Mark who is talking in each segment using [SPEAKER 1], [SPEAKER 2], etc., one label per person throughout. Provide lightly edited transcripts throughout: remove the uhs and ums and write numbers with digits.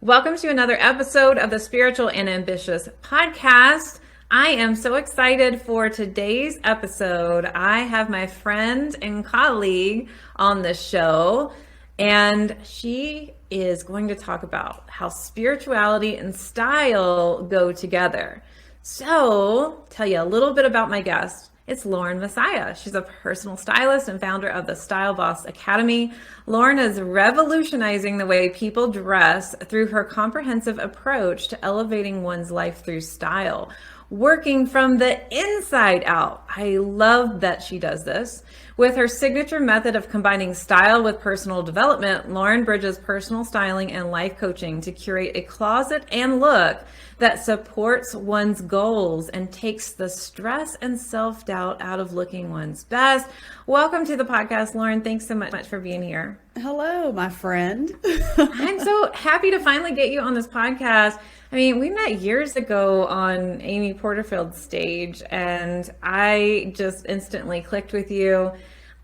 [SPEAKER 1] Welcome to another episode of the Spiritual and Ambitious podcast. I am so excited for today's episode. I have my friend and colleague on the show, and she is going to talk about how spirituality and style go together. So, tell you a little bit about my guest. It's Lauren Messiah. She's a personal stylist and founder of the Style Boss Academy. Lauren is revolutionizing the way people dress through her comprehensive approach to elevating one's life through style, working from the inside out. I love that she does this. With her signature method of combining style with personal development, Lauren bridges personal styling and life coaching to curate a closet and look that supports one's goals and takes the stress and self-doubt out of looking one's best. Welcome to the podcast, Lauren. Thanks so much for being here.
[SPEAKER 2] Hello, my friend.
[SPEAKER 1] I'm so happy to finally get you on this podcast. I mean, we met years ago on Amy Porterfield's stage, and I just instantly clicked with you.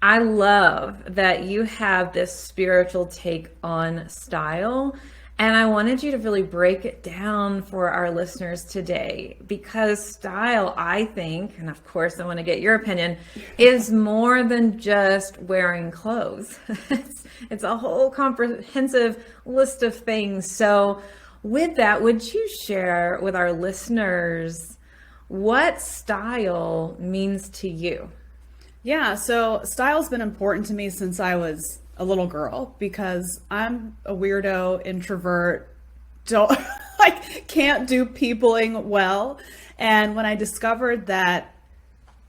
[SPEAKER 1] I love that you have this spiritual take on style. And I wanted you to really break it down for our listeners today because style, I think, and of course I want to get your opinion, is more than just wearing clothes. It's a whole comprehensive list of things. So with that, would you share with our listeners what style means to you?
[SPEAKER 2] Yeah, so style's been important to me since I was a little girl because I'm a weirdo, introvert, don't can't do peopling well. And when I discovered that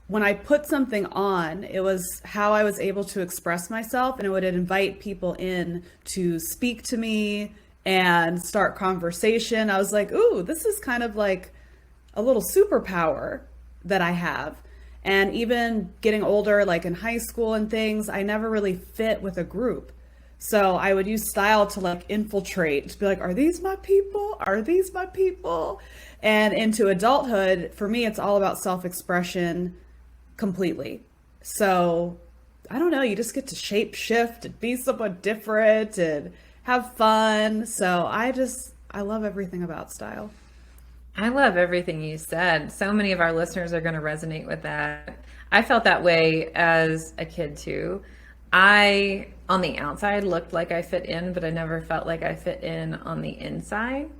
[SPEAKER 2] when I put something on, it was how I was able to express myself, and it would invite people in to speak to me and start conversation. I was like, ooh, this is kind of like a little superpower that I have. And even getting older, like in high school and things, I never really fit with a group. So I would use style to like infiltrate, to be like, are these my people? Are these my people? And into adulthood, for me, it's all about self-expression completely. So I don't know, you just get to shape shift and be someone different and have fun. So I love everything about style.
[SPEAKER 1] I love everything you said. So many of our listeners are going to resonate with that. I felt that way as a kid too. I, on the outside, looked like I fit in, but I never felt like I fit in on the inside.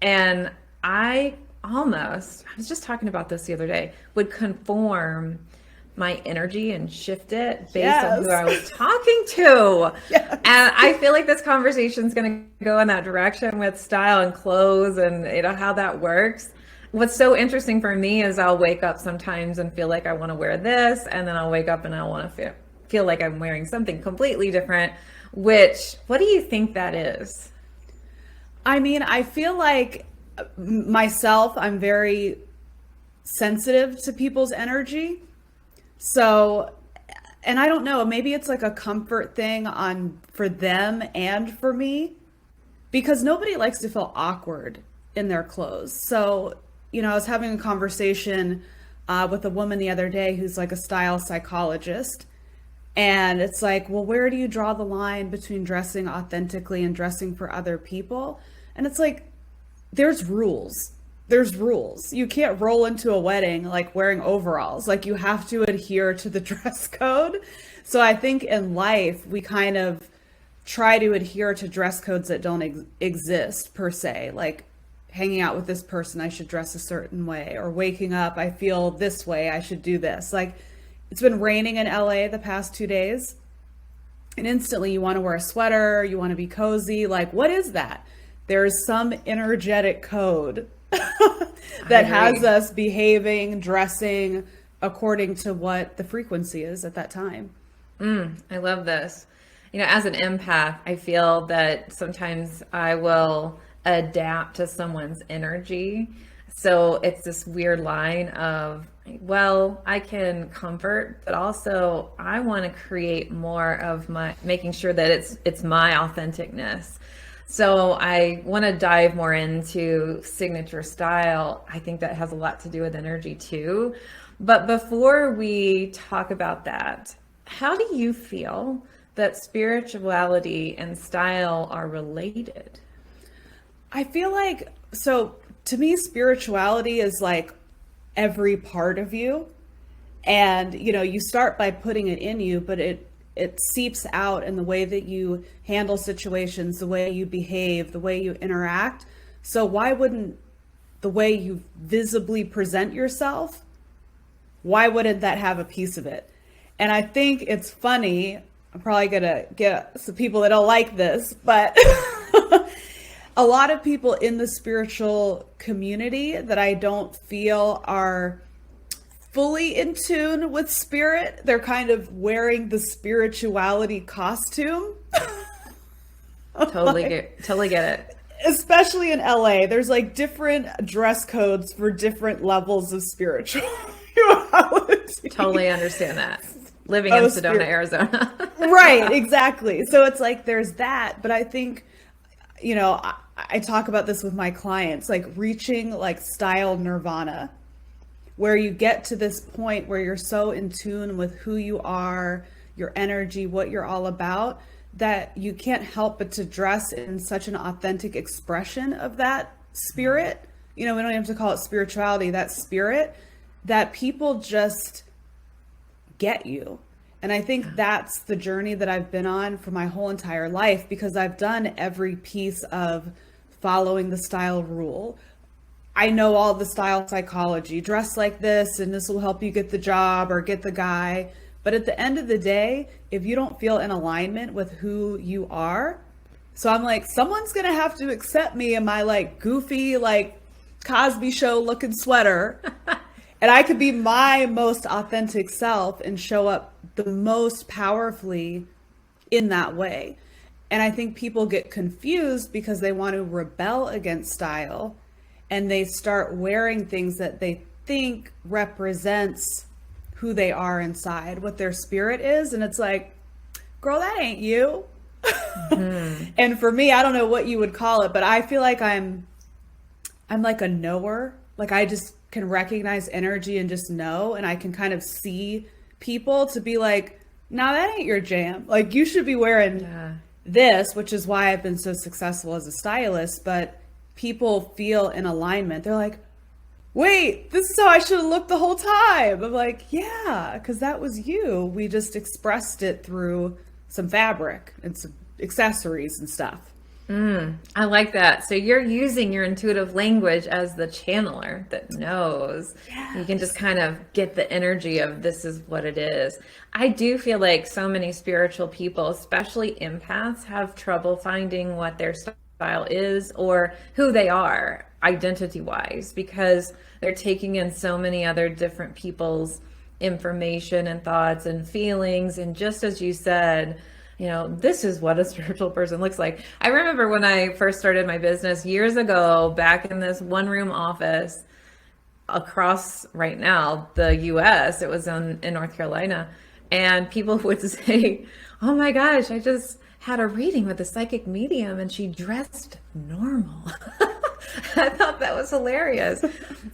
[SPEAKER 1] And I was just talking about this the other day, would conform my energy and shift it based on who I
[SPEAKER 2] Yes.
[SPEAKER 1] was talking to.
[SPEAKER 2] Yes.
[SPEAKER 1] And I feel like this conversation is going to go in that direction with style and clothes and how that works. What's so interesting for me is I'll wake up sometimes and feel like I want to wear this, and then I'll wake up and I want to feel like I'm wearing something completely different. What do you think that is?
[SPEAKER 2] I mean, I feel like myself, I'm very sensitive to people's energy. So, and I don't know, maybe it's like a comfort thing on for them and for me because nobody likes to feel awkward in their clothes. So, I was having a conversation with a woman the other day who's like a style psychologist. And it's like, well, where do you draw the line between dressing authentically and dressing for other people? And it's like, there's rules. There's rules. You can't roll into a wedding like wearing overalls. Like you have to adhere to the dress code. So I think in life, we kind of try to adhere to dress codes that don't exist per se. Like hanging out with this person, I should dress a certain way, or waking up, I feel this way, I should do this. Like it's been raining in LA the past 2 days, and instantly you want to wear a sweater, you want to be cozy. Like, what is that? There's some energetic code that has us behaving, dressing according to what the frequency is at that time.
[SPEAKER 1] I love this. As an empath, I feel that sometimes I will adapt to someone's energy. So it's this weird line of, well, I can comfort, but also I want to create more of making sure that it's my authenticness. So I want to dive more into signature style. I think that has a lot to do with energy too. But before we talk about that, how do you feel that spirituality and style are related?
[SPEAKER 2] I feel like, so to me, spirituality is like every part of you. And, you start by putting it in you, but it seeps out in the way that you handle situations, the way you behave, the way you interact. So why wouldn't the way you visibly present yourself, why wouldn't that have a piece of it? And I think it's funny. I'm probably going to get some people that don't like this, but a lot of people in the spiritual community that I don't feel are fully in tune with spirit. They're kind of wearing the spirituality costume.
[SPEAKER 1] Totally get it.
[SPEAKER 2] Especially in LA, there's like different dress codes for different levels of spirituality.
[SPEAKER 1] Totally understand that. Living in Sedona, Arizona.
[SPEAKER 2] Right, exactly. So it's like there's that, but I think, I talk about this with my clients, like reaching like style nirvana, where you get to this point where you're so in tune with who you are, your energy, what you're all about, that you can't help but to dress in such an authentic expression of that spirit. We don't have to call it spirituality, that spirit, that people just get you. And I think that's the journey that I've been on for my whole entire life, because I've done every piece of following the style rule. I know all the style psychology, dress like this, and this will help you get the job or get the guy. But at the end of the day, if you don't feel in alignment with who you are, so I'm like, someone's going to have to accept me in my like goofy, like Cosby Show looking sweater. And I could be my most authentic self and show up the most powerfully in that way. And I think people get confused because they want to rebel against style, and they start wearing things that they think represents who they are inside, what their spirit is. And it's like, girl, that ain't you. Mm-hmm. And for me, I don't know what you would call it, but I feel like I'm like a knower. Like I just can recognize energy and just know, and I can kind of see people to be like, no, that ain't your jam. Like you should be wearing this, which is why I've been so successful as a stylist. But people feel in alignment. They're like, wait, this is how I should have looked the whole time. I'm like, yeah, because that was you. We just expressed it through some fabric and some accessories and stuff.
[SPEAKER 1] I like that. So you're using your intuitive language as the channeler that knows. Yes. You can just kind of get the energy of this is what it is. I do feel like so many spiritual people, especially empaths, have trouble finding what their style is or who they are identity-wise, because they're taking in so many other different people's information and thoughts and feelings. And just as you said, this is what a spiritual person looks like. I remember when I first started my business years ago, back in this one-room office across right now the US, it was in North Carolina, and people would say, oh my gosh, I just had a reading with a psychic medium and she dressed normal. I thought that was hilarious.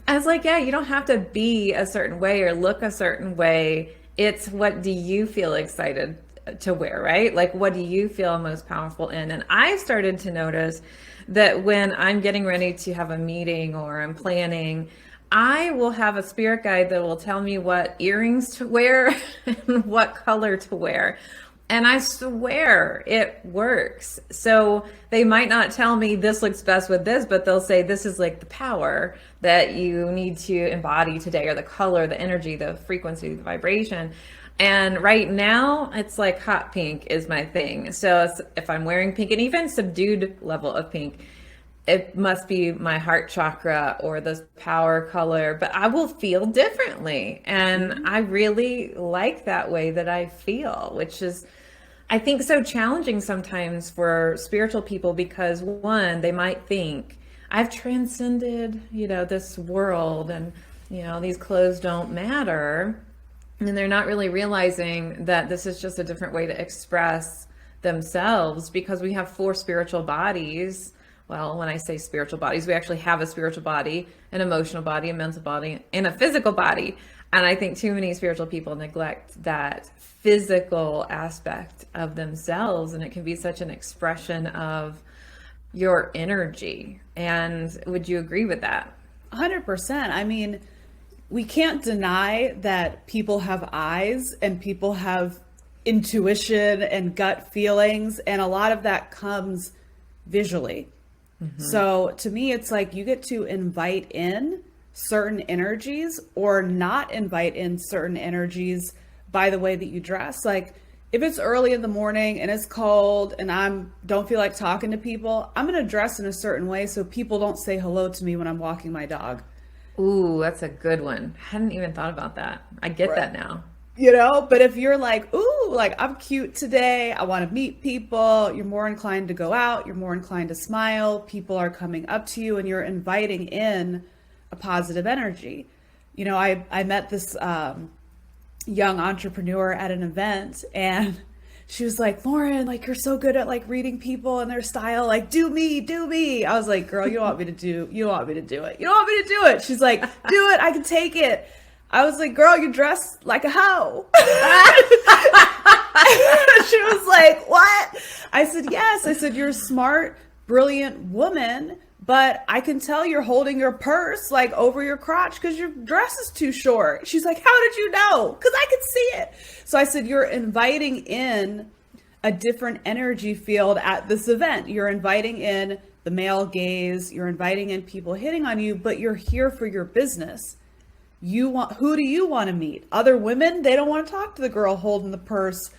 [SPEAKER 1] I was like, yeah, you don't have to be a certain way or look a certain way. It's what do you feel excited to wear, right? Like, what do you feel most powerful in? And I started to notice that when I'm getting ready to have a meeting or I'm planning, I will have a spirit guide that will tell me what earrings to wear and what color to wear. And I swear it works. So they might not tell me this looks best with this, but they'll say this is like the power that you need to embody today, or the color, the energy, the frequency, the vibration. And right now it's like hot pink is my thing. So if I'm wearing pink, and even subdued level of pink, it must be my heart chakra or the power color, but I will feel differently. And I really like that way that I feel, which is, I think, so challenging sometimes for spiritual people, because one, they might think I've transcended, this world, and, these clothes don't matter. And they're not really realizing that this is just a different way to express themselves, because we have 4 spiritual bodies. Well, when I say spiritual bodies, we actually have a spiritual body, an emotional body, a mental body, and a physical body. And I think too many spiritual people neglect that physical aspect of themselves. And it can be such an expression of your energy. And would you agree with that?
[SPEAKER 2] 100%. I mean, we can't deny that people have eyes and people have intuition and gut feelings, and a lot of that comes visually. So to me, it's like you get to invite in certain energies or not invite in certain energies by the way that you dress. Like if it's early in the morning and it's cold and don't feel like talking to people, I'm going to dress in a certain way so people don't say hello to me when I'm walking my dog.
[SPEAKER 1] Ooh, that's a good one. Hadn't even thought about that. I get that now.
[SPEAKER 2] You know, but if you're like, ooh, like I'm cute today, I want to meet people, you're more inclined to go out, you're more inclined to smile, people are coming up to you and you're inviting in a positive energy. You know, I met this young entrepreneur at an event, and she was like, Lauren, like you're so good at like reading people and their style, like do me, do me. I was like, girl, you don't want me to do it. You don't want me to do it. She's like, do it, I can take it. I was like, girl, you dress like a hoe. She was like, what? I said, yes. I said, you're a smart, brilliant woman, but I can tell you're holding your purse like over your crotch because your dress is too short. She's like, how did you know? Because I could see it. So I said, you're inviting in a different energy field at this event. You're inviting in the male gaze. You're inviting in people hitting on you, but you're here for your business. Who do you want to meet? Other women, they don't want to talk to the girl holding the purse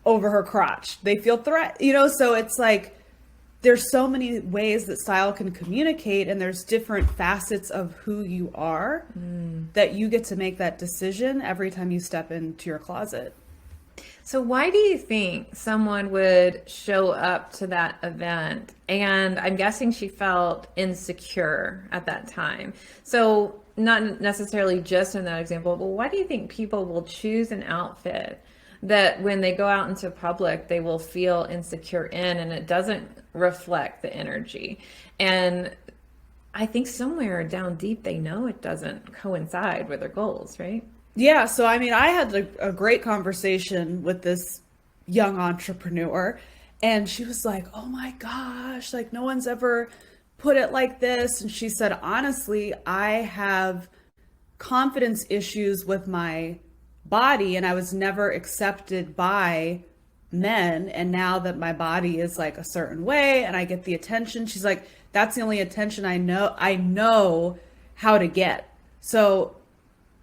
[SPEAKER 2] over her crotch. They feel threat, you know, so it's like there's so many ways that style can communicate, and there's different facets of who you are that you get to make that decision every time you step into your closet.
[SPEAKER 1] So why do you think someone would show up to that event? And I'm guessing she felt insecure at that time. So not necessarily just in that example, but why do you think people will choose an outfit that when they go out into public, they will feel insecure in, and it doesn't reflect the energy? And I think somewhere down deep, they know it doesn't coincide with their goals, right?
[SPEAKER 2] Yeah. So, I mean, I had a great conversation with this young entrepreneur, and she was like, oh my gosh, like no one's ever put it like this. And she said, honestly, I have confidence issues with my body, and I was never accepted by men. And now that my body is like a certain way and I get the attention, she's like, that's the only attention I know how to get. So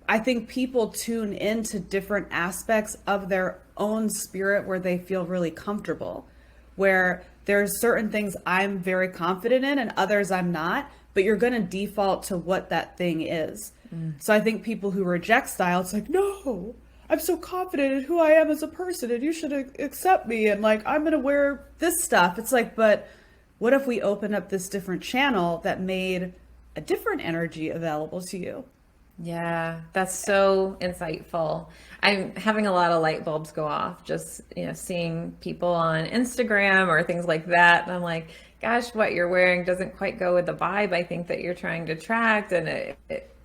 [SPEAKER 2] I think people tune into different aspects of their own spirit where they feel really comfortable, where there's certain things I'm very confident in and others I'm not, but you're going to default to what that thing is. So I think people who reject style, it's like, no, I'm so confident in who I am as a person and you should accept me. And like, I'm going to wear this stuff. It's like, but what if we open up this different channel that made a different energy available to you?
[SPEAKER 1] Yeah, that's so insightful. I'm having a lot of light bulbs go off just, seeing people on Instagram or things like that. And I'm like, gosh, what you're wearing doesn't quite go with the vibe I think that you're trying to attract. And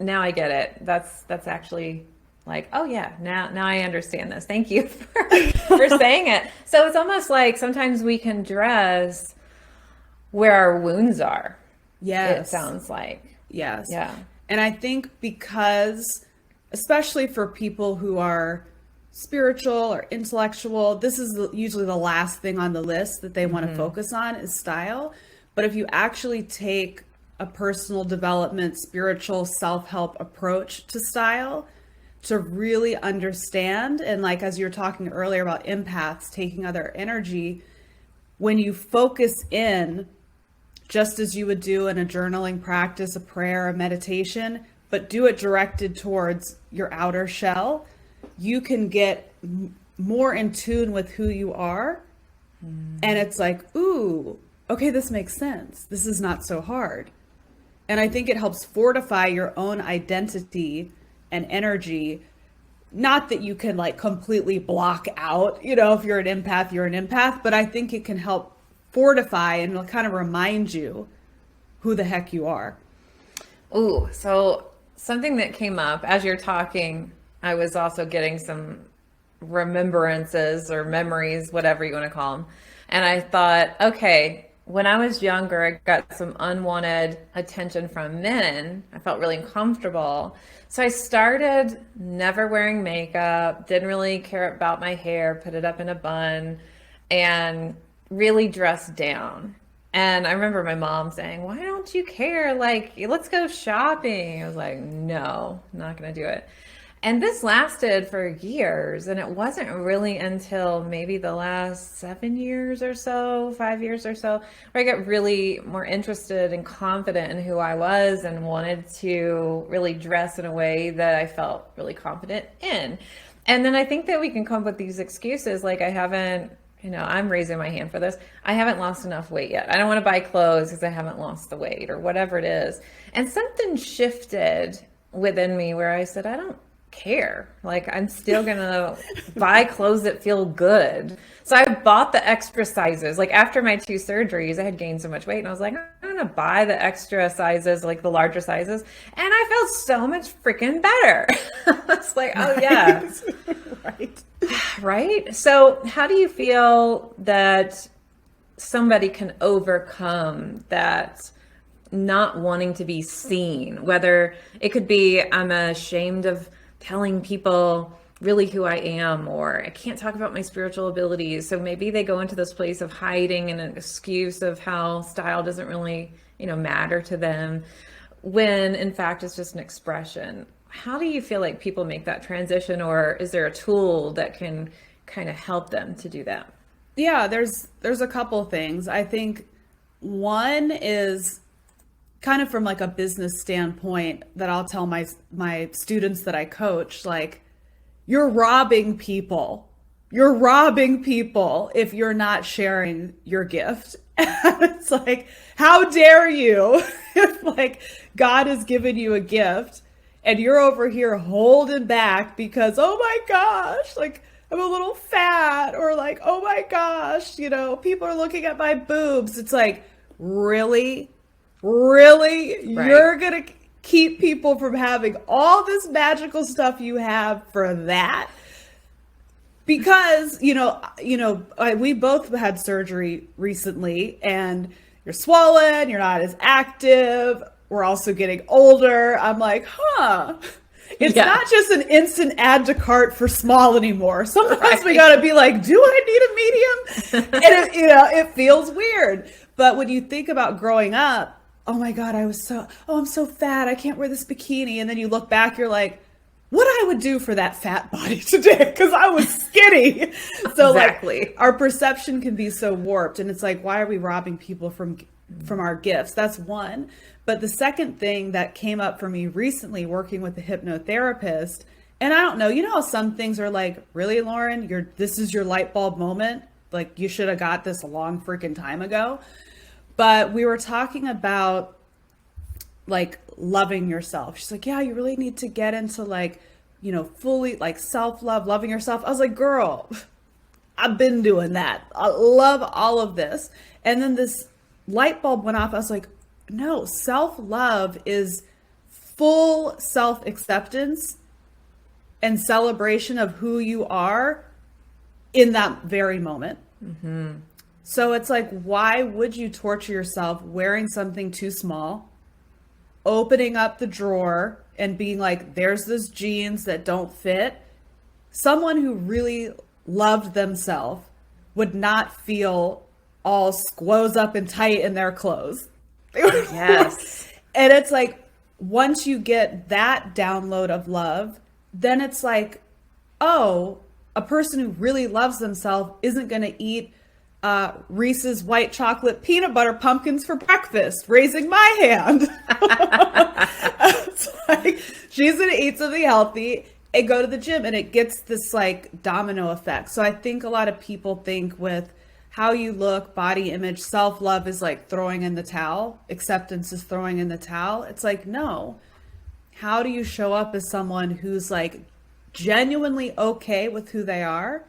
[SPEAKER 1] now I get it. That's actually like, oh yeah, now I understand this. Thank you for saying it. So it's almost like sometimes we can dress where our wounds are.
[SPEAKER 2] Yes.
[SPEAKER 1] It sounds like.
[SPEAKER 2] Yes.
[SPEAKER 1] Yeah.
[SPEAKER 2] And I think because, especially for people who are spiritual or intellectual, this is usually the last thing on the list that they want to focus on is style. But if you actually take a personal development, spiritual self-help approach to style, to really understand, and like as you were talking earlier about empaths taking other energy, when you focus in, just as you would do in a journaling practice, a prayer, a meditation, but do it directed towards your outer shell, you can get more in tune with who you are. And it's like, ooh, okay, this makes sense. This is not so hard. And I think it helps fortify your own identity and energy. Not that you can like completely block out, if you're an empath, you're an empath, but I think it can help fortify and kind of remind you who the heck you are.
[SPEAKER 1] Ooh, so something that came up as you're talking, I was also getting some remembrances or memories, whatever you want to call them. And I thought, okay, when I was younger, I got some unwanted attention from men. I felt really uncomfortable. So I started never wearing makeup, didn't really care about my hair, put it up in a bun, and really dressed down. And I remember my mom saying, "Why don't you care? Like, let's go shopping." I was like, "No, I'm not going to do it." And this lasted for years. And it wasn't really until maybe the last 7 years or so, 5 years or so, where I got really more interested and confident in who I was and wanted to really dress in a way that I felt really confident in. And then I think that we can come up with these excuses like, I haven't, I'm raising my hand for this. I haven't lost enough weight yet. I don't want to buy clothes because I haven't lost the weight or whatever it is. And something shifted within me where I said, I don't care. Like, I'm still gonna buy clothes that feel good. So I bought the extra sizes. Like, after my 2 surgeries, I had gained so much weight and I was like, I'm gonna buy the extra sizes, like the larger sizes. And I felt so much freaking better. It's like, oh yeah.
[SPEAKER 2] Right.
[SPEAKER 1] Right? So how do you feel that somebody can overcome that not wanting to be seen? Whether it could be, I'm ashamed of telling people really who I am, or I can't talk about my spiritual abilities. So maybe they go into this place of hiding and an excuse of how style doesn't really, matter to them, when in fact it's just an expression. How do you feel like people make that transition, or is there a tool that can kind of help them to do that?
[SPEAKER 2] Yeah, there's a couple things. I think one is kind of from like a business standpoint that I'll tell my students that I coach, like, you're robbing people. You're robbing people if you're not sharing your gift. And it's like, how dare you if like God has given you a gift and you're over here holding back because, oh my gosh, like I'm a little fat, or like, oh my gosh, people are looking at my boobs. It's like, really? Really? Right. You're going to keep people from having all this magical stuff you have for that? Because, we both had surgery recently and you're swollen, you're not as active. We're also getting older. I'm like, it's not just an instant add to cart for small anymore. Sometimes we got to be like, do I need a medium? And it feels weird. But when you think about growing up, oh my God, I'm so fat. I can't wear this bikini. And then you look back, you're like, what I would do for that fat body today, because I was skinny. So exactly. Like, our perception can be so warped. And it's like, why are we robbing people from our gifts? That's one. But the second thing that came up for me recently working with a hypnotherapist, and I don't know, how some things are like, really, Lauren, this is your light bulb moment. Like, you should have got this a long freaking time ago. But we were talking about like loving yourself. She's like, yeah, you really need to get into like, fully like self-love, loving yourself. I was like, girl, I've been doing that. I love all of this. And then this light bulb went off. I was like, no, self-love is full self-acceptance and celebration of who you are in that very moment. Mm-hmm. So it's like, why would you torture yourself wearing something too small, opening up the drawer and being like, there's those jeans that don't fit? Someone who really loved themselves would not feel all squoze up and tight in their clothes. Yes. And it's like, once you get that download of love, then it's like, oh, a person who really loves themselves isn't going to eat Reese's white chocolate peanut butter pumpkins for breakfast, raising my hand. It's like, she's going to eat something healthy and go to the gym, and it gets this like domino effect. So I think a lot of people think with how you look, body image, self-love is like throwing in the towel. Acceptance is throwing in the towel. It's like, no. How do you show up as someone who's like genuinely okay with who they are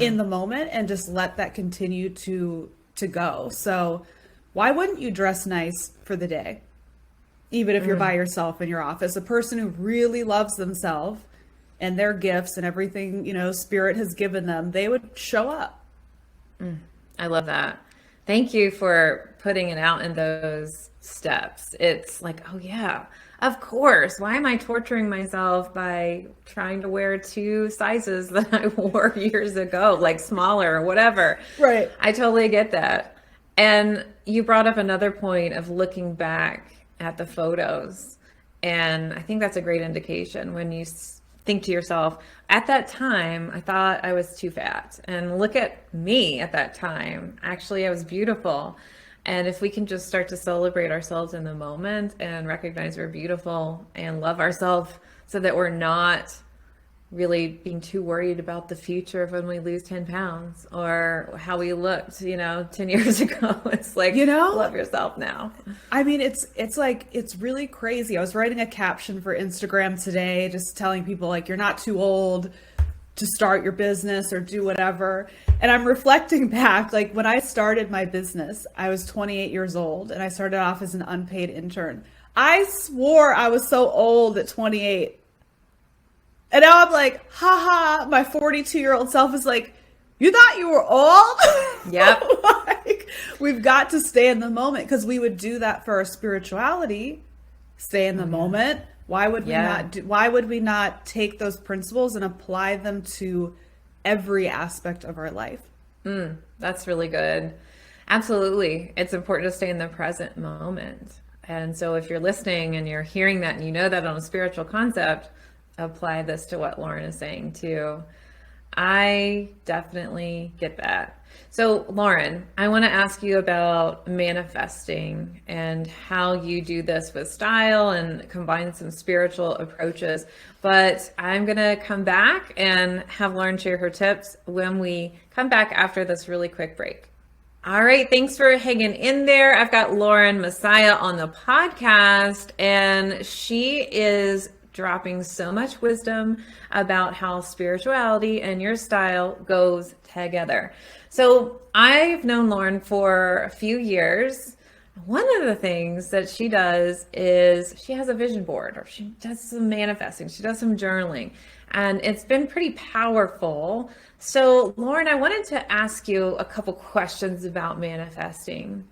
[SPEAKER 2] in the moment, and just let that continue to go? So why wouldn't you dress nice for the day? Even if you're by yourself in your office, a person who really loves themselves and their gifts and everything, spirit has given them, they would show up.
[SPEAKER 1] I love that. Thank you for putting it out in those steps. It's like, oh yeah, of course. Why am I torturing myself by trying to wear two sizes that I wore years ago, like smaller or whatever?
[SPEAKER 2] Right.
[SPEAKER 1] I totally get that. And you brought up another point of looking back at the photos. And I think that's a great indication when you think to yourself, at that time, I thought I was too fat. And look at me at that time. Actually, I was beautiful. And if we can just start to celebrate ourselves in the moment and recognize we're beautiful and love ourselves so that we're not really being too worried about the future of when we lose 10 pounds or how we looked, 10 years ago. It's like, love yourself now.
[SPEAKER 2] I mean, it's like, it's really crazy. I was writing a caption for Instagram today, just telling people like, you're not too old to start your business or do whatever. And I'm reflecting back, like when I started my business, I was 28 years old and I started off as an unpaid intern. I swore I was so old at 28. And now I'm like, haha, my 42-year-old self is like, you thought you were old?
[SPEAKER 1] Yep.
[SPEAKER 2] Like, we've got to stay in the moment because we would do that for our spirituality. Stay in the moment. Why would we not take those principles and apply them to every aspect of our life?
[SPEAKER 1] That's really good. Absolutely. It's important to stay in the present moment. And so if you're listening and you're hearing that and you know that on a spiritual concept, apply this to what Lauren is saying too. I definitely get that. So Lauren, I want to ask you about manifesting and how you do this with style and combine some spiritual approaches. But I'm going to come back and have Lauren share her tips when we come back after this really quick break. All right. Thanks for hanging in there. I've got Lauren Messiah on the podcast, and she is dropping so much wisdom about how spirituality and your style goes together. So I've known Lauren for a few years. One of the things that she does is she has a vision board, or she does some manifesting, she does some journaling, and it's been pretty powerful. So Lauren, I wanted to ask you a couple questions about manifesting.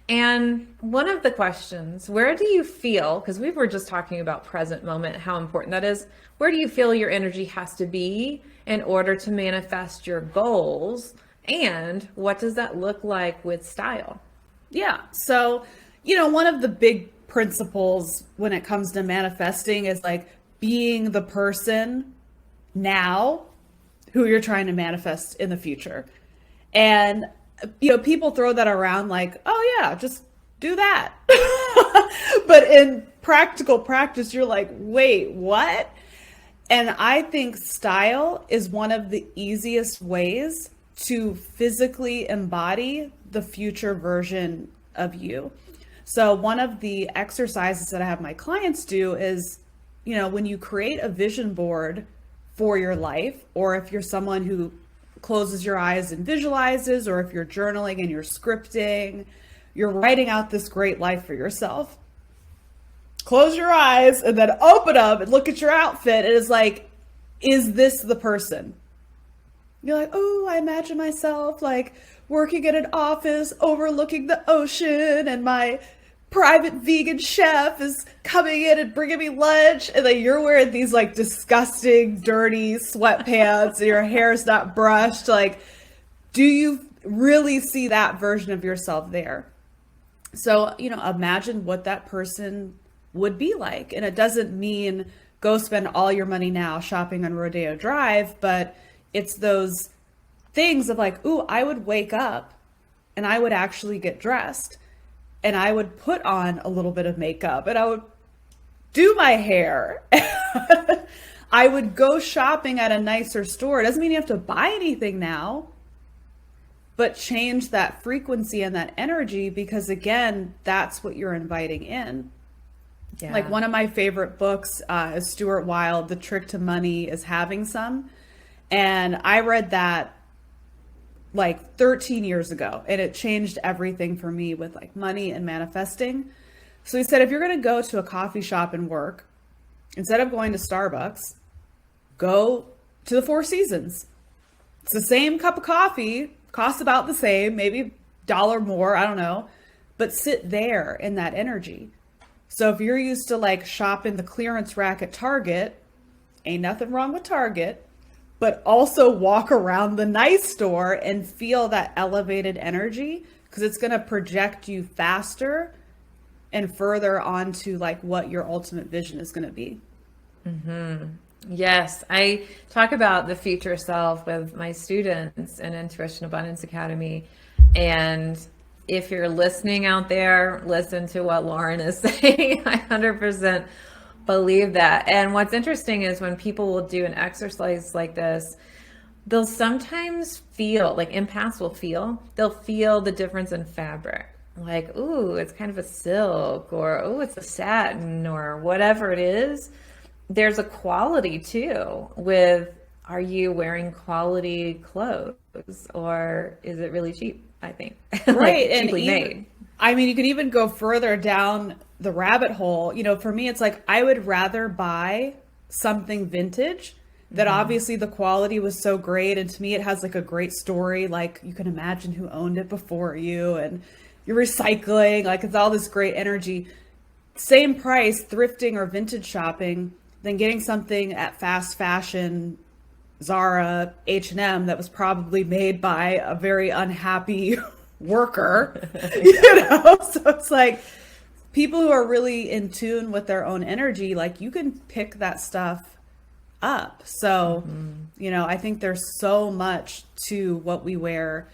[SPEAKER 1] And one of the questions, where do you feel, because we were just talking about present moment, how important that is, where do you feel your energy has to be in order to manifest your goals? And what does that look like with style?
[SPEAKER 2] Yeah. So, one of the big principles when it comes to manifesting is like being the person now who you're trying to manifest in the future. And people throw that around like, oh yeah, just do that. But in practical practice, you're like, wait, what? And I think style is one of the easiest ways to physically embody the future version of you. So one of the exercises that I have my clients do is, when you create a vision board for your life, or if you're someone who closes your eyes and visualizes, or if you're journaling and you're scripting, you're writing out this great life for yourself. Close your eyes and then open up and look at your outfit. And it's like, is this the person? You're like, oh, I imagine myself like working at an office overlooking the ocean, and my private vegan chef is coming in and bringing me lunch, and then you're wearing these like disgusting, dirty sweatpants and your hair's not brushed. Like, do you really see that version of yourself there? So, imagine what that person would be like. And it doesn't mean go spend all your money now shopping on Rodeo Drive, but it's those things of like, ooh, I would wake up and I would actually get dressed, and I would put on a little bit of makeup, and I would do my hair. I would go shopping at a nicer store. It doesn't mean you have to buy anything now, but change that frequency and that energy, because again, that's what you're inviting in. Yeah. Like one of my favorite books is Stuart Wilde, The Trick to Money is Having Some. And I read that like 13 years ago, and it changed everything for me with like money and manifesting. So he said, if you're going to go to a coffee shop and work, instead of going to Starbucks, go to the Four Seasons. It's the same cup of coffee, costs about the same, maybe dollar more, I don't know, but sit there in that energy. So if you're used to like shopping the clearance rack at Target, ain't nothing wrong with Target, but also walk around the nice store and feel that elevated energy, because it's going to project you faster and further onto like what your ultimate vision is going to be.
[SPEAKER 1] Yes, I talk about the future self with my students in Intuition Abundance Academy. And if you're listening out there, listen to what Lauren is saying. I 100% believe that. And what's interesting is when people will do an exercise like this, they'll sometimes feel, like empaths will feel, they'll feel the difference in fabric. Like, ooh, it's kind of a silk, or ooh, it's a satin, or whatever it is. There's a quality too with, are you wearing quality clothes, or is it really cheap? I think
[SPEAKER 2] Right.
[SPEAKER 1] like
[SPEAKER 2] And
[SPEAKER 1] cheaply
[SPEAKER 2] even,
[SPEAKER 1] made.
[SPEAKER 2] I mean, you could even go further down the rabbit hole. You know, for me, it's like I would rather buy something vintage that obviously the quality was so great. And to me, it has like a great story. Like you can imagine who owned it before you, and you're recycling, like it's all this great energy. Same price, thrifting or vintage shopping, than getting something at fast fashion, Zara, H&M, that was probably made by a very unhappy worker, you know? So it's like people who are really in tune with their own energy, like you can pick that stuff up. So, you know, I think there's so much to what we wear,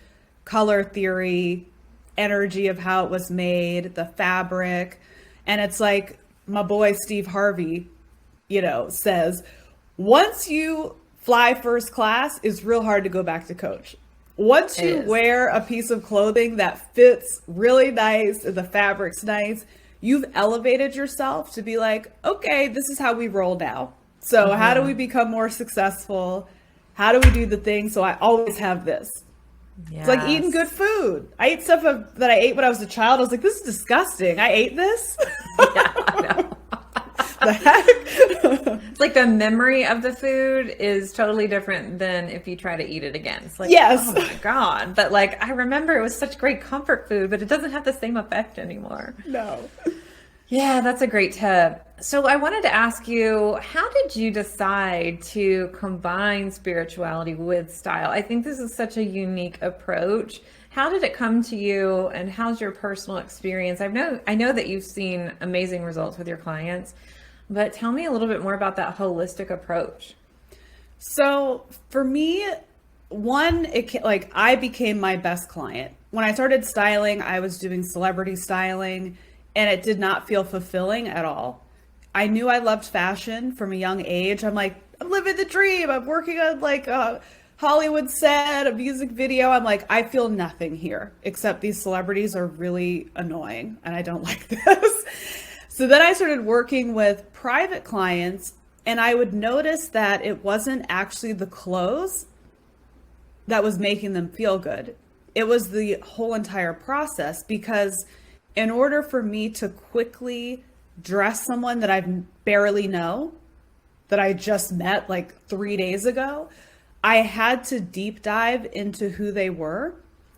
[SPEAKER 2] color theory, energy of how it was made, the fabric. And it's like my boy Steve Harvey, you know, says, once you fly first class, it's real hard to go back to coach. Once
[SPEAKER 1] It
[SPEAKER 2] you
[SPEAKER 1] is.
[SPEAKER 2] wear a piece of clothing that fits really nice and the fabric's nice, you've elevated yourself to be like, okay, this is how we roll now. So how do we become more successful? How do we do the thing so I always have this? It's like eating good
[SPEAKER 1] Yes.
[SPEAKER 2] food. I ate stuff that I ate when I was a child. I was like, this is disgusting. I ate this?
[SPEAKER 1] Yeah, I know.
[SPEAKER 2] The heck?
[SPEAKER 1] It's like the memory of the food is totally different than if you try to eat it again. It's like,
[SPEAKER 2] Yes.
[SPEAKER 1] oh my God. But like, I remember it was such great comfort food, but it doesn't have the same effect anymore.
[SPEAKER 2] No.
[SPEAKER 1] Yeah, that's a great tip. So I wanted to ask you, how did you decide to combine spirituality with style? I think this is such a unique approach. How did it come to you, and how's your personal experience? I know that you've seen amazing results with your clients, but tell me a little bit more about that holistic approach.
[SPEAKER 2] So for me, one, like I became my best client. When I started styling, I was doing celebrity styling, and it did not feel fulfilling at all. I knew I loved fashion from a young age. I'm like, I'm living the dream. I'm working on like a Hollywood set, a music video. I'm like, I feel nothing here except these celebrities are really annoying and I don't like this. So then I started working with private clients, and I would notice that it wasn't actually the clothes that was making them feel good. It was the whole entire process, because in order for me to quickly dress someone that I barely know, that I just met like 3 days ago, I had to deep dive into who they were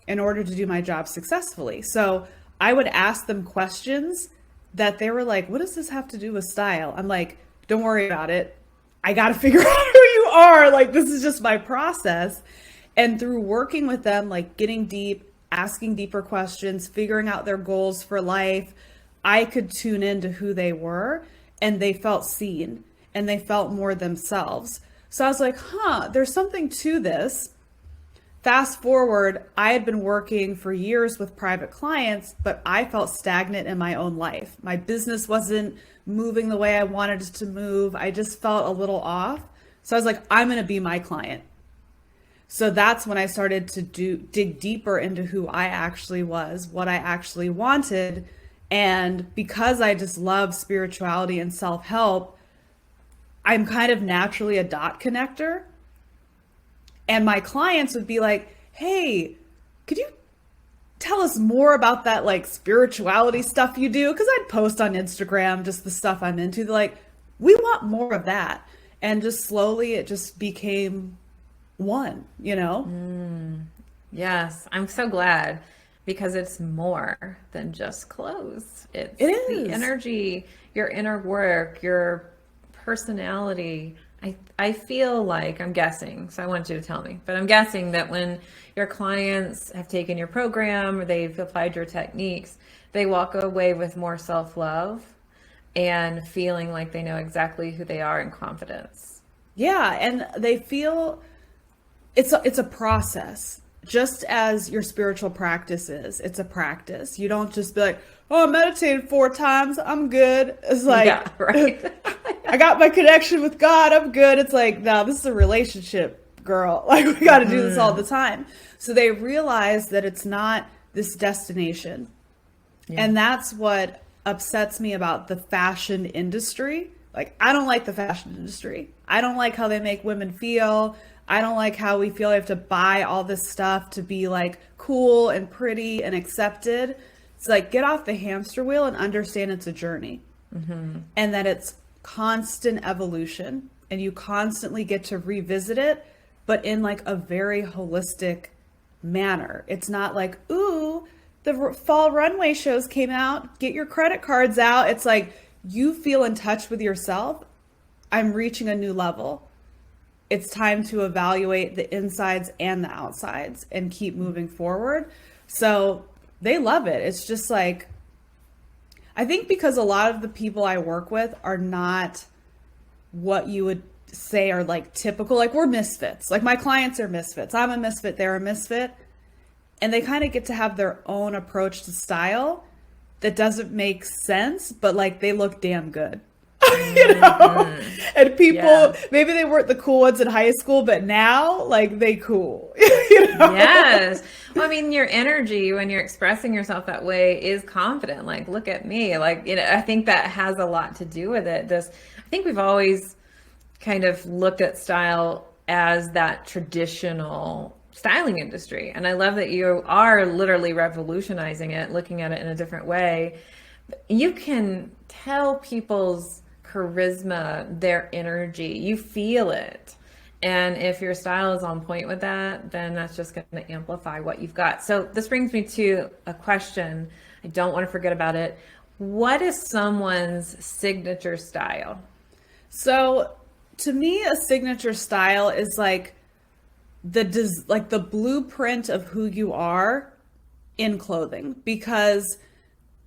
[SPEAKER 2] in order to do my job successfully. So I would ask them questions that they were like, what does this have to do with style? I'm like, don't worry about it. I got to figure out who you are. Like, this is just my process. And through working with them, like getting deep, asking deeper questions, figuring out their goals for life, I could tune into who they were, and they felt seen and they felt more themselves. So I was like, there's something to this. Fast forward, I had been working for years with private clients, but I felt stagnant in my own life. My business wasn't moving the way I wanted it to move. I just felt a little off. So I was like, I'm going to be my client. So that's when I started to dig deeper into who I actually was, what I actually wanted. And because I just love spirituality and self-help, I'm kind of naturally a dot connector. And my clients would be like, hey, could you tell us more about that like spirituality stuff you do? Because I'd post on Instagram just the stuff I'm into. They're like, we want more of that. And just slowly it just became one, you know?
[SPEAKER 1] Yes, I'm so glad. because it's more than just clothes. It's
[SPEAKER 2] It
[SPEAKER 1] the
[SPEAKER 2] is.
[SPEAKER 1] energy, your inner work, your personality. I feel like, I'm guessing, so I want you to tell me, but I'm guessing that when your clients have taken your program or they've applied your techniques, they walk away with more self-love and feeling like they know exactly who they are and confidence.
[SPEAKER 2] Yeah, and they feel it's a process. Just as your spiritual practice is, it's a practice. You don't just be like, "Oh, I meditated 4 times, I'm good." It's like,
[SPEAKER 1] Yeah, right.
[SPEAKER 2] I got my connection with God, I'm good. It's like, no, this is a relationship, girl. Like, we got to do this all the time. So they realize that it's not this destination.
[SPEAKER 1] Yeah.
[SPEAKER 2] And that's what upsets me about the fashion industry. Like, I don't like the fashion industry. I don't like how they make women feel. I don't like how we feel we have to buy all this stuff to be like cool and pretty and accepted. It's like, get off the hamster wheel and understand it's a journey, and that it's constant evolution, and you constantly get to revisit it, but in like a very holistic manner. It's not like, ooh, the fall runway shows came out, get your credit cards out. It's like, you feel in touch with yourself. I'm reaching a new level. It's time to evaluate the insides and the outsides and keep moving forward. So they love it. It's just like, I think because a lot of the people I work with are not what you would say are like typical, like we're misfits. Like my clients are misfits. I'm a misfit, they're a misfit. And they kind of get to have their own approach to style that doesn't make sense, but like they look damn good. And people, maybe they weren't the cool ones in high school, but now like they cool.
[SPEAKER 1] Yes. Well, I mean, your energy when you're expressing yourself that way is confident. Like, look at me. Like, I think that has a lot to do with it. I think we've always kind of looked at style as that traditional styling industry. And I love that you are literally revolutionizing it, looking at it in a different way. You can tell people's charisma, their energy, you feel it. And if your style is on point with that, then that's just going to amplify what you've got. So this brings me to a question. I don't want to forget about it. What is someone's signature style?
[SPEAKER 2] So to me, a signature style is like the blueprint of who you are in clothing. Because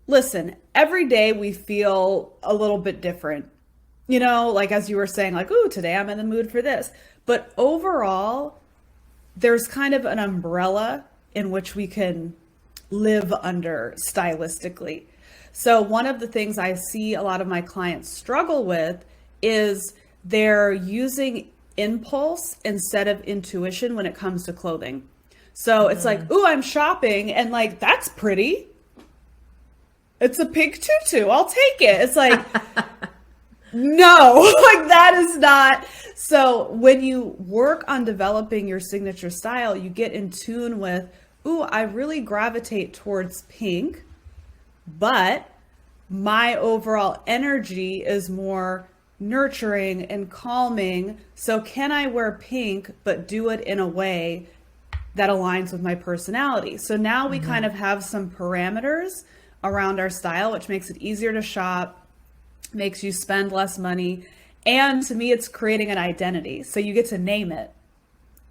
[SPEAKER 2] listen, every day we feel a little bit different. Like as you were saying, like, ooh, today I'm in the mood for this. But overall, there's kind of an umbrella in which we can live under stylistically. So one of the things I see a lot of my clients struggle with is they're using impulse instead of intuition when it comes to clothing. So it's like, ooh, I'm shopping, and like, that's pretty. It's a pink tutu, I'll take it. It's like, no, like that is not. So when you work on developing your signature style, you get in tune with, ooh, I really gravitate towards pink, but my overall energy is more nurturing and calming. So can I wear pink, but do it in a way that aligns with my personality? So now we kind of have some parameters around our style, which makes it easier to shop, makes you spend less money. And to me, it's creating an identity. So you get to name it.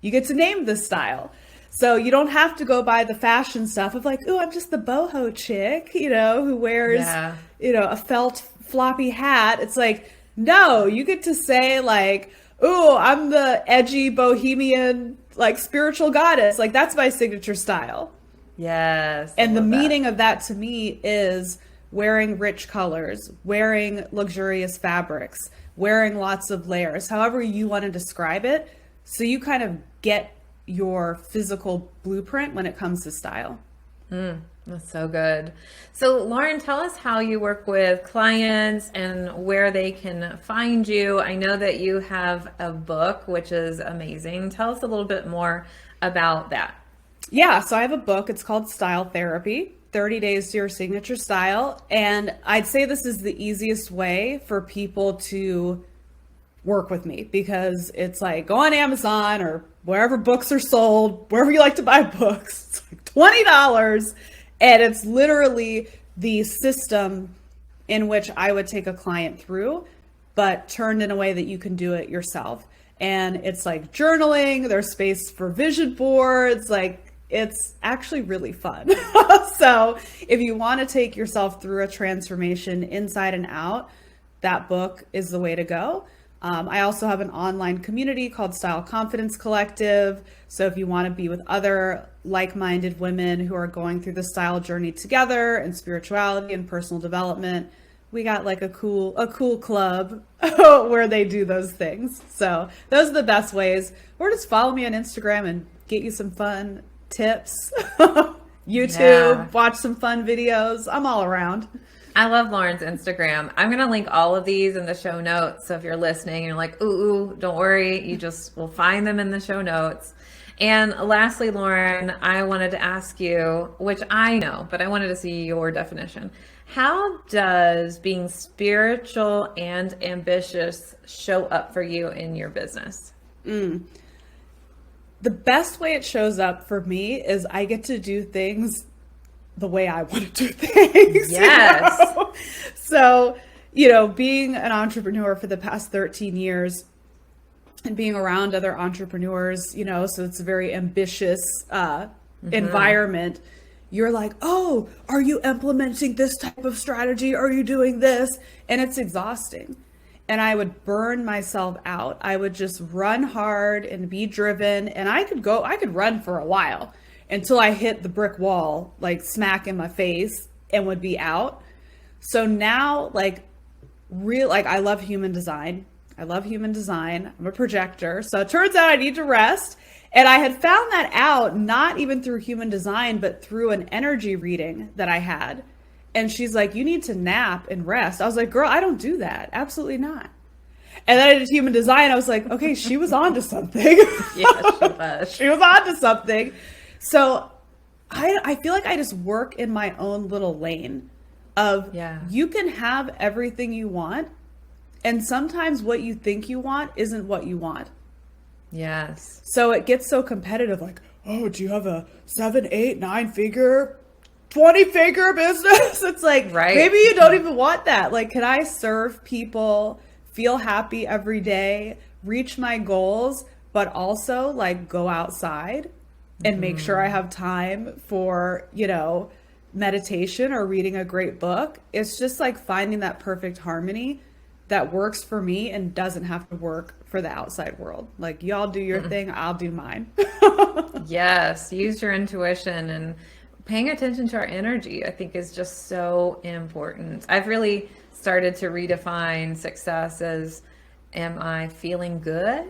[SPEAKER 2] You get to name this style. So you don't have to go by the fashion stuff of like, oh, I'm just the boho chick, who wears, a felt floppy hat. It's like, no, you get to say like, oh, I'm the edgy bohemian, like spiritual goddess. Like that's my signature style.
[SPEAKER 1] Yes.
[SPEAKER 2] And the meaning of that to me is wearing rich colors, wearing luxurious fabrics, wearing lots of layers, however you want to describe it. So you kind of get your physical blueprint when it comes to style.
[SPEAKER 1] That's so good. So Lauren, tell us how you work with clients and where they can find you. I know that you have a book, which is amazing. Tell us a little bit more about that.
[SPEAKER 2] Yeah, so I have a book. It's called Style Therapy, 30 Days to Your Signature Style. And I'd say this is the easiest way for people to work with me, because it's like, go on Amazon or wherever books are sold, wherever you like to buy books. It's like $20. And it's literally the system in which I would take a client through, but turned in a way that you can do it yourself. And it's like journaling, there's space for vision boards, like it's actually really fun. So if you want to take yourself through a transformation inside and out, that book is the way to go. I also have an online community called Style Confidence Collective. So if you want to be with other like-minded women who are going through the style journey together and spirituality and personal development, we got like a cool club where they do those things. So those are the best ways. Or just follow me on Instagram and get you some fun tips. YouTube, watch some fun videos. I'm all around.
[SPEAKER 1] I love Lauren's Instagram. I'm going to link all of these in the show notes. So if you're listening and you're like, ooh, don't worry. You just will find them in the show notes. And lastly, Lauren, I wanted to ask you, which I know, but I wanted to see your definition. How does being spiritual and ambitious show up for you in your business?
[SPEAKER 2] The best way it shows up for me is I get to do things the way I want to do things.
[SPEAKER 1] Yes.
[SPEAKER 2] You know? So, being an entrepreneur for the past 13 years and being around other entrepreneurs, so it's a very ambitious environment. You're like, oh, are you implementing this type of strategy? Are you doing this? And it's exhausting. And I would burn myself out. I would just run hard and be driven. And I could run for a while until I hit the brick wall, like smack in my face, and would be out. So now, I love human design. I'm a projector. So it turns out I need to rest. And I had found that out, not even through human design, but through an energy reading that I had. And she's like, you need to nap and rest. I was like, girl, I don't do that. Absolutely not. And then I did human design. I was like, okay, she was on to something.
[SPEAKER 1] Yeah, she was.
[SPEAKER 2] She was on to something. So I feel like I just work in my own little lane of you can have everything you want. And sometimes what you think you want isn't what you want.
[SPEAKER 1] Yes.
[SPEAKER 2] So it gets so competitive, like, oh, do you have a 7, 8, 9 figure, 20 figure business? It's like, maybe you don't even want that. Like, can I serve people, feel happy every day, reach my goals, but also like go outside and make sure I have time for, meditation or reading a great book? It's just like finding that perfect harmony that works for me and doesn't have to work for the outside world. Like, y'all do your thing, I'll do mine.
[SPEAKER 1] Yes, use your intuition, and paying attention to our energy, I think, is just so important. I've really started to redefine success as, am I feeling good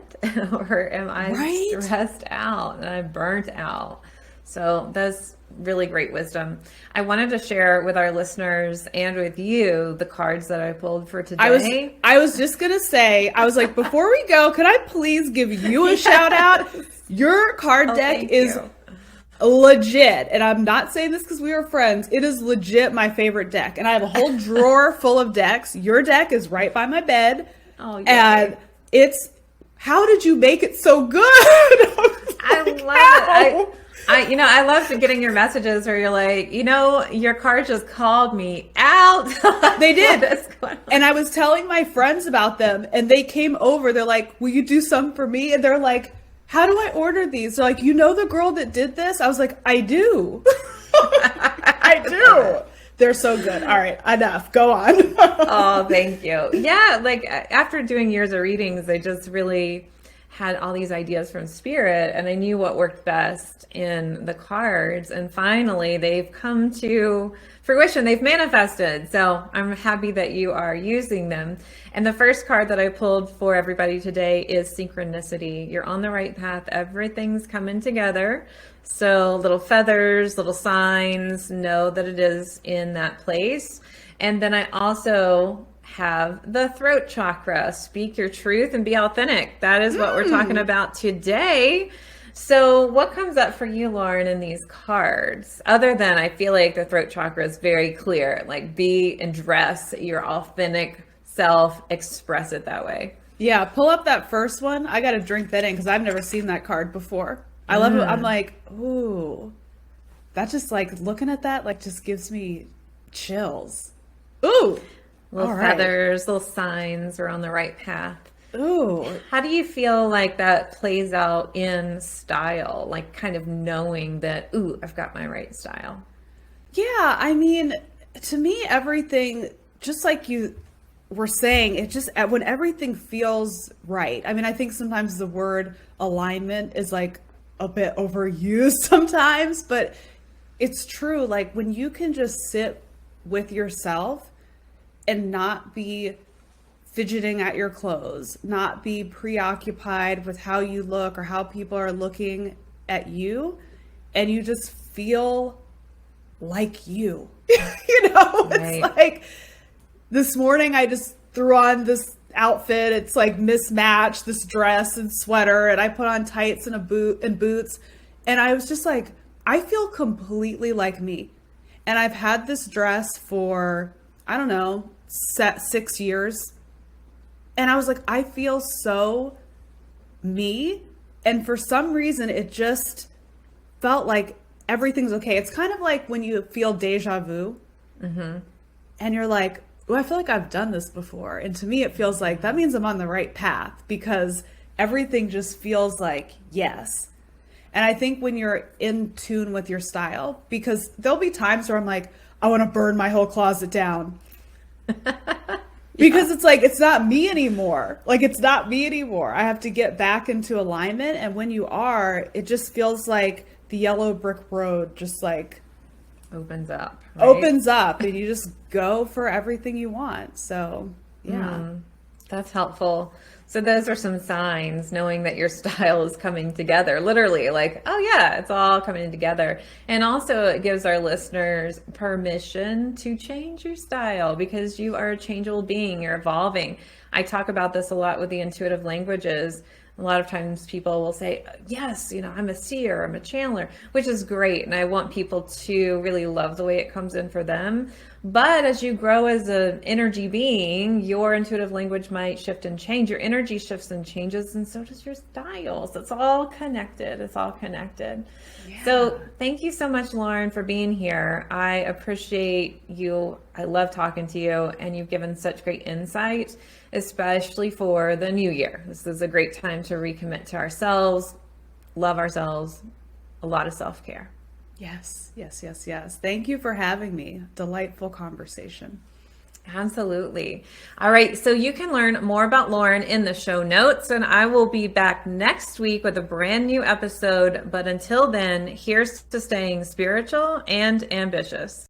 [SPEAKER 1] or am I stressed out and I'm burnt out? So that's really great wisdom. I wanted to share with our listeners and with you the cards that I pulled for today.
[SPEAKER 2] I was just going to say, I was like, before we go, could I please give you a shout out? Your card deck is legit. And I'm not saying this because we are friends. It is legit my favorite deck. And I have a whole drawer full of decks. Your deck is right by my bed.
[SPEAKER 1] Oh, yeah.
[SPEAKER 2] And it's, how did you make it so good?
[SPEAKER 1] I love it. I love getting your messages where you're like, your card just called me out.
[SPEAKER 2] They did. And I was telling my friends about them and they came over. They're like, will you do some for me? And they're like, how do I order these? They're like, the girl that did this? I was like, I do. I do. They're so good. All right, enough. Go on.
[SPEAKER 1] Oh, thank you. Yeah, like after doing years of readings, I just really had all these ideas from spirit, and I knew what worked best in the cards. And finally, they've come to fruition. They've manifested. So I'm happy that you are using them. And the first card that I pulled for everybody today is synchronicity. You're on the right path. Everything's coming together. So little feathers, little signs, know that it is in that place. And then I also have the throat chakra. Speak your truth and be authentic. That is what we're talking about today. So what comes up for you, Lauren, in these cards? Other than, I feel like the throat chakra is very clear, like be and dress your authentic self, express it that way.
[SPEAKER 2] Yeah, pull up that first one. I got to drink that in because I've never seen that card before. I love it. I'm like, ooh, that just like looking at that like just gives me chills. Ooh.
[SPEAKER 1] Little
[SPEAKER 2] All right.
[SPEAKER 1] feathers, little signs we're on the right path.
[SPEAKER 2] Ooh.
[SPEAKER 1] How do you feel like that plays out in style? Like kind of knowing that, ooh, I've got my right style.
[SPEAKER 2] Yeah, I mean, to me, everything, just like you were saying, it just, when everything feels right. I mean, I think sometimes the word alignment is like a bit overused sometimes, but it's true. Like when you can just sit with yourself and not be fidgeting at your clothes, not be preoccupied with how you look or how people are looking at you, and you just feel like you. It's
[SPEAKER 1] Right.
[SPEAKER 2] like this morning I just threw on this outfit. It's like mismatched, this dress and sweater, and I put on tights and a boot and boots. And I was just like, I feel completely like me. And I've had this dress for, I don't know, 6 years. And I was like, I feel so me. And for some reason, it just felt like everything's okay. It's kind of like when you feel deja vu and you're like, oh, I feel like I've done this before. And to me, it feels like that means I'm on the right path because everything just feels like yes. And I think when you're in tune with your style, because there'll be times where I'm like, I want to burn my whole closet down. Because it's like, it's not me anymore. Like, it's not me anymore. I have to get back into alignment. And when you are, it just feels like the yellow brick road just like
[SPEAKER 1] Opens up. Right?
[SPEAKER 2] opens up and you just go for everything you want. So, yeah.
[SPEAKER 1] That's helpful. So those are some signs, knowing that your style is coming together, literally like, oh yeah, it's all coming together. And also it gives our listeners permission to change your style because you are a changeable being, you're evolving. I talk about this a lot with the intuitive languages. A lot of times people will say, yes, I'm a seer, I'm a channeler, which is great. And I want people to really love the way it comes in for them. But as you grow as an energy being, your intuitive language might shift and change. Your energy shifts and changes, and so does your style. So it's all connected. It's all connected.
[SPEAKER 2] Yeah.
[SPEAKER 1] So thank you so much, Lauren, for being here. I appreciate you. I love talking to you, and you've given such great insight, especially for the new year. This is a great time to recommit to ourselves, love ourselves, a lot of self-care.
[SPEAKER 2] Yes, yes, yes, yes. Thank you for having me. Delightful conversation.
[SPEAKER 1] Absolutely. All right. So you can learn more about Lauren in the show notes, and I will be back next week with a brand new episode. But until then, here's to staying spiritual and ambitious.